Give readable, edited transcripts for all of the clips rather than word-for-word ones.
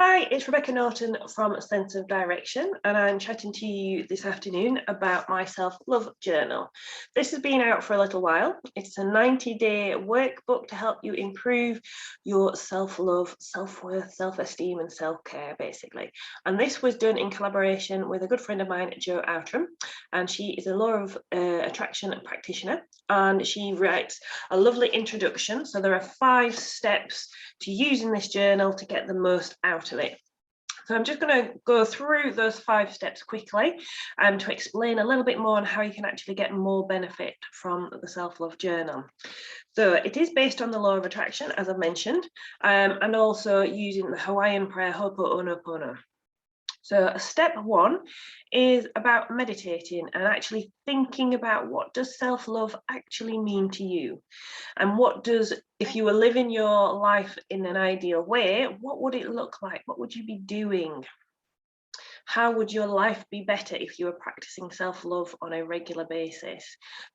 Hi, it's Rebecca Norton from Sense of Direction, and I'm chatting to you this afternoon about my self-love journal. This has been out for a little while. It's a 90-day workbook to help you improve your self-love, self-worth, self-esteem, and self-care, basically. And this was done in collaboration with a good friend of mine, Jo Outram, and she is a law of attraction practitioner, and she writes a lovely introduction. So there are 5 steps to using this journal to get the most out of it. So I'm just going to go through those 5 steps quickly to explain a little bit more on how you can actually get more benefit from the self-love journal. So it is based on the law of attraction, as I've mentioned, and also using the Hawaiian prayer Ho'oponopono. So step 1 is about meditating and actually thinking about what does self-love actually mean to you, and what does, if you were living your life in an ideal way, what would it look like? What would you be doing? How would your life be better if you were practicing self-love on a regular basis?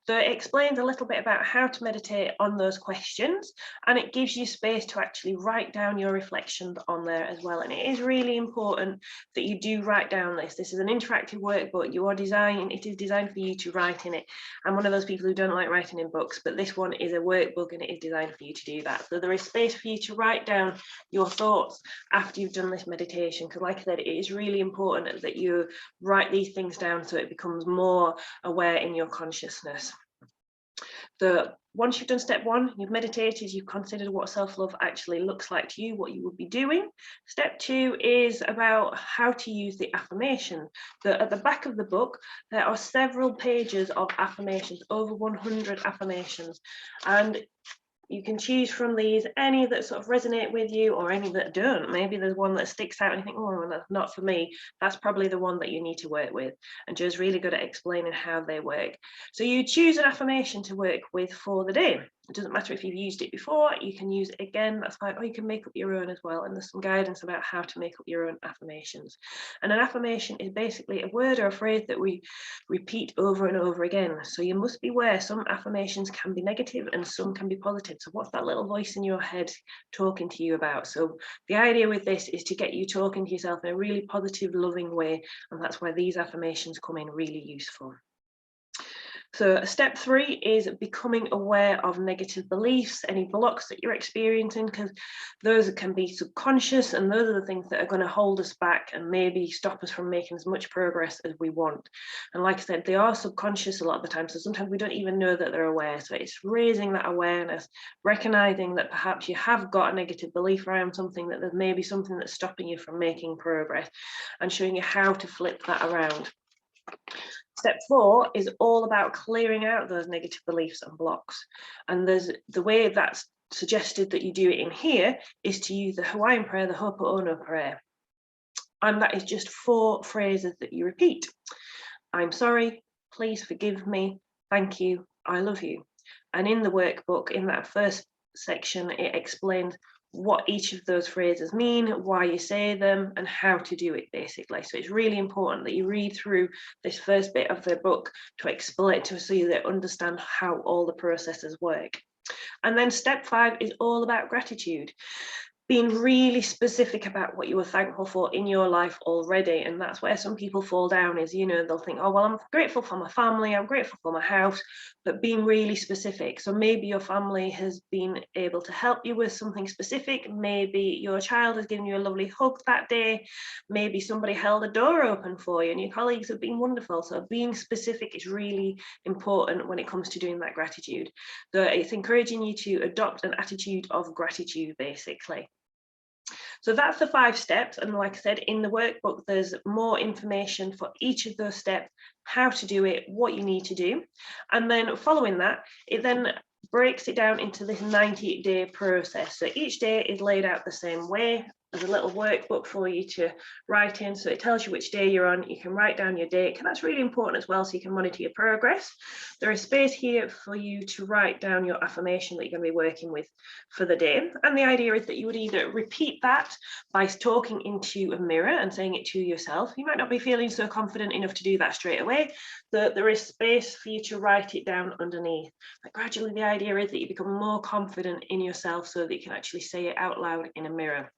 So it explains a little bit about how to meditate on those questions, and it gives you space to actually write down your reflections on there as well. And it is really important that you do write down this. This is an interactive workbook. It is designed for you to write in it. I'm one of those people who don't like writing in books, but this one is a workbook and it is designed for you to do that. So there is space for you to write down your thoughts after you've done this meditation, because like I said, it is really important that you write these things down so it becomes more aware in your consciousness. So once you've done step 1, you've meditated, you've considered what self-love actually looks like to you, what you would be doing. Step 2 is about how to use the affirmation. So at the back of the book, there are several pages of affirmations, over 100 affirmations. And you can choose from these any that sort of resonate with you or any that don't. Maybe there's one that sticks out and you think, oh, that's not for me. That's probably the one that you need to work with. And Jo's really good at explaining how they work. So you choose an affirmation to work with for the day. It doesn't matter if you've used it before, you can use it again, that's fine, or you can make up your own as well. And there's some guidance about how to make up your own affirmations. And an affirmation is basically a word or a phrase that we repeat over and over again. So you must be aware some affirmations can be negative and some can be positive. So what's that little voice in your head talking to you about? So the idea with this is to get you talking to yourself in a really positive, loving way. And that's where these affirmations come in really useful. So step 3 is becoming aware of negative beliefs, any blocks that you're experiencing, because those can be subconscious and those are the things that are going to hold us back and maybe stop us from making as much progress as we want. And like I said, they are subconscious a lot of the time, so sometimes we don't even know that they're aware. So it's raising that awareness, recognizing that perhaps you have got a negative belief around something, that there's maybe something that's stopping you from making progress, and showing you how to flip that around. Step 4 is all about clearing out those negative beliefs and blocks. And there's the way that's suggested that you do it in here is to use the Hawaiian prayer, the Ho'oponopono prayer. And that is just 4 phrases that you repeat. I'm sorry, please forgive me, thank you, I love you. And in the workbook, in that first section, it explains what each of those phrases mean, why you say them, and how to do it, basically. So it's really important that you read through this first bit of the book to explain, so you understand how all the processes work. And then step 5 is all about gratitude. Being really specific about what you were thankful for in your life already. And that's where some people fall down is, they'll think, oh, well, I'm grateful for my family, I'm grateful for my house, but being really specific. So maybe your family has been able to help you with something specific. Maybe your child has given you a lovely hug that day. Maybe somebody held a door open for you and your colleagues have been wonderful. So being specific is really important when it comes to doing that gratitude. So it's encouraging you to adopt an attitude of gratitude, basically. So that's the 5 steps. And like I said, in the workbook, there's more information for each of those steps, how to do it, what you need to do. And then following that, it then breaks it down into this 90-day process. So each day is laid out the same way. There's a little workbook for you to write in, so it tells you which day you're on. You can write down your date, and that's really important as well, so you can monitor your progress. There is space here for you to write down your affirmation that you're going to be working with for the day, and the idea is that you would either repeat that by talking into a mirror and saying it to yourself. You might not be feeling so confident enough to do that straight away, so there is space for you to write it down underneath. But gradually the idea is that you become more confident in yourself so that you can actually say it out loud in a mirror.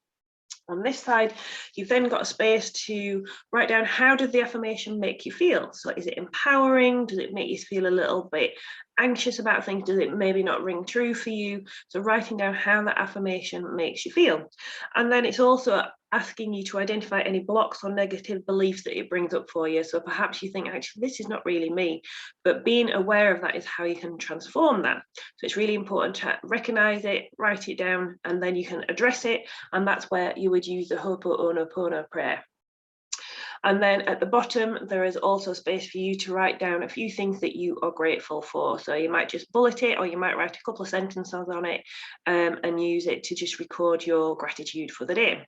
On this side, you've then got a space to write down, how does the affirmation make you feel? So is it empowering? Does it make you feel a little bit anxious about things? Does it maybe not ring true for you? So writing down how that affirmation makes you feel. And then it's also asking you to identify any blocks or negative beliefs that it brings up for you. So perhaps you think, actually, this is not really me, but being aware of that is how you can transform that. So it's really important to recognize it, write it down, and then you can address it. And that's where you would use the Ho'oponopono prayer. And then at the bottom, there is also space for you to write down a few things that you are grateful for. So you might just bullet it, or you might write a couple of sentences on it and use it to just record your gratitude for the day.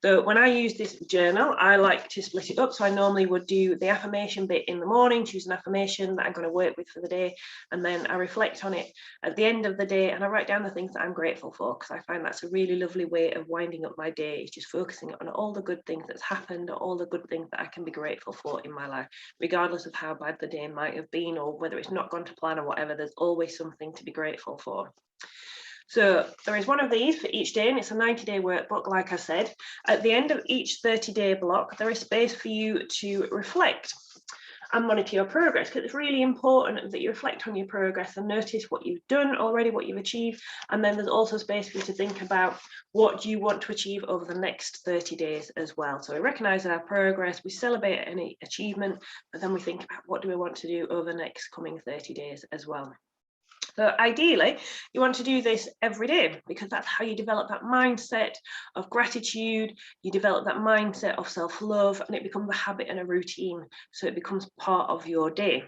So when I use this journal, I like to split it up. So I normally would do the affirmation bit in the morning, choose an affirmation that I'm going to work with for the day. And then I reflect on it at the end of the day, and I write down the things that I'm grateful for, because I find that's a really lovely way of winding up my day, is just focusing on all the good things that's happened, or all the good things that I can be grateful for in my life, regardless of how bad the day might have been, or whether it's not gone to plan or whatever. There's always something to be grateful for. So there is one of these for each day, and it's a 90-day workbook, like I said. At the end of each 30-day block, there is space for you to reflect and monitor your progress, because it's really important that you reflect on your progress and notice what you've done already, what you've achieved. And then there's also space for you to think about what do you want to achieve over the next 30 days as well. So we recognize our progress, we celebrate any achievement, but then we think about what do we want to do over the next coming 30 days as well. So ideally, you want to do this every day, because that's how you develop that mindset of gratitude, you develop that mindset of self-love, and it becomes a habit and a routine. So it becomes part of your day.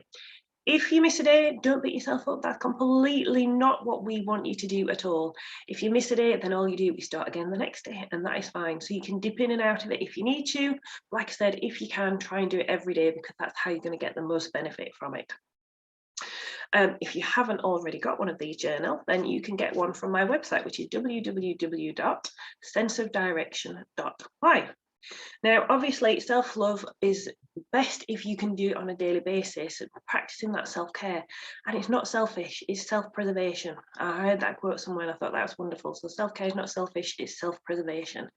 If you miss a day, don't beat yourself up. That's completely not what we want you to do at all. If you miss a day, then all you do is start again the next day, and that is fine. So you can dip in and out of it if you need to. Like I said, if you can, try and do it every day, because that's how you're going to get the most benefit from it. If you haven't already got one of these journals, then you can get one from my website, which is www.senseofdirection.life. Now, obviously, self-love is best if you can do it on a daily basis, practicing that self-care. And it's not selfish, it's self-preservation. I heard that quote somewhere and I thought that was wonderful. So self-care is not selfish, it's self-preservation.